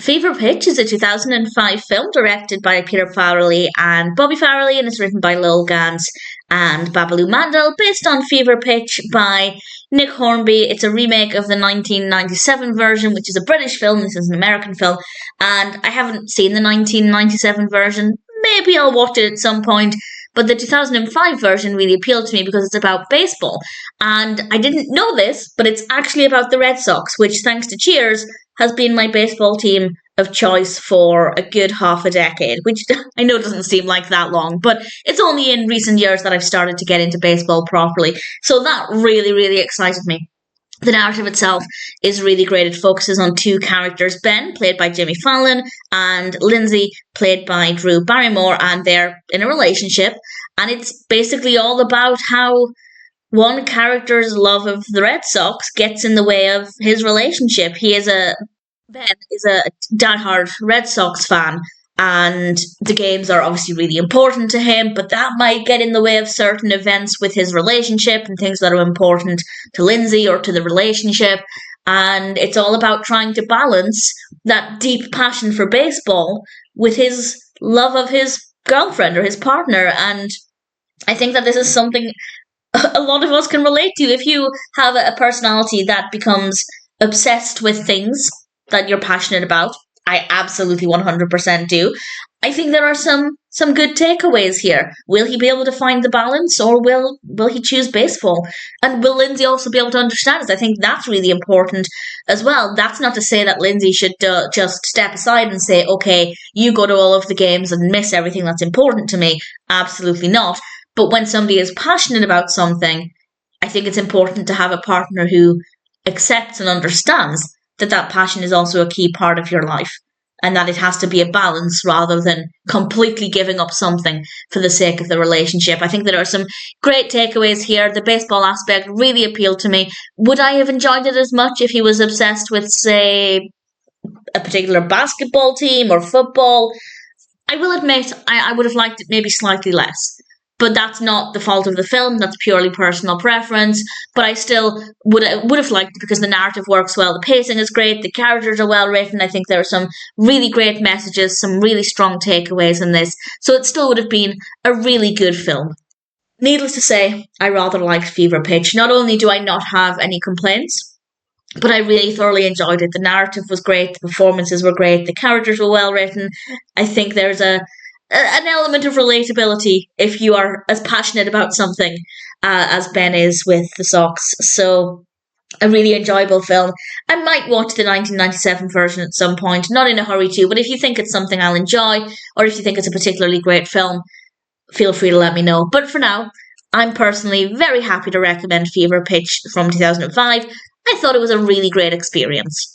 Fever Pitch is a 2005 film directed by Peter Farrelly and Bobby Farrelly, and it's written by Lowell Gans and Babaloo Mandel, based on Fever Pitch by Nick Hornby. It's a remake of the 1997 version, which is a British film. This is an American film, and I haven't seen the 1997 version. Maybe I'll watch it at some point. But the 2005 version really appealed to me because it's about baseball. And I didn't know this, but it's actually about the Red Sox, which, thanks to Cheers, has been my baseball team of choice for a good half a decade, which I know doesn't seem like that long, but it's only in recent years that I've started to get into baseball properly. So that really, really excited me. The narrative itself is really great. It focuses on two characters, Ben, played by Jimmy Fallon, and Lindsey, played by Drew Barrymore, and they're in a relationship. And it's basically all about how one character's love of the Red Sox gets in the way of his relationship. Ben is a diehard Red Sox fan, and the games are obviously really important to him, but that might get in the way of certain events with his relationship and things that are important to Lindsey or to the relationship. And it's all about trying to balance that deep passion for baseball with his love of his girlfriend or his partner. And I think that this is something a lot of us can relate to. If you have a personality that becomes obsessed with things that you're passionate about, I absolutely 100% do. I think there are some good takeaways here. Will he be able to find the balance, or will he choose baseball? And will Lindsey also be able to understand it? I think that's really important as well. That's not to say that Lindsey should just step aside and say, okay, you go to all of the games and miss everything that's important to me. Absolutely not. But when somebody is passionate about something, I think it's important to have a partner who accepts and understands that passion is also a key part of your life, and that it has to be a balance rather than completely giving up something for the sake of the relationship. I think there are some great takeaways here. The baseball aspect really appealed to me. Would I have enjoyed it as much if he was obsessed with, say, a particular basketball team or football? I will admit I would have liked it maybe slightly less. But that's not the fault of the film. That's purely personal preference. But I still would have liked it because the narrative works well. The pacing is great. The characters are well written. I think there are some really great messages, some really strong takeaways in this. So it still would have been a really good film. Needless to say, I rather liked Fever Pitch. Not only do I not have any complaints, but I really thoroughly enjoyed it. The narrative was great. The performances were great. The characters were well written. I think there's an element of relatability if you are as passionate about something as Ben is with the Sox. So a really enjoyable film. I might watch the 1997 version at some point, not in a hurry to, but if you think it's something I'll enjoy, or if you think it's a particularly great film, feel free to let me know. But for now, I'm personally very happy to recommend Fever Pitch from 2005. I thought it was a really great experience.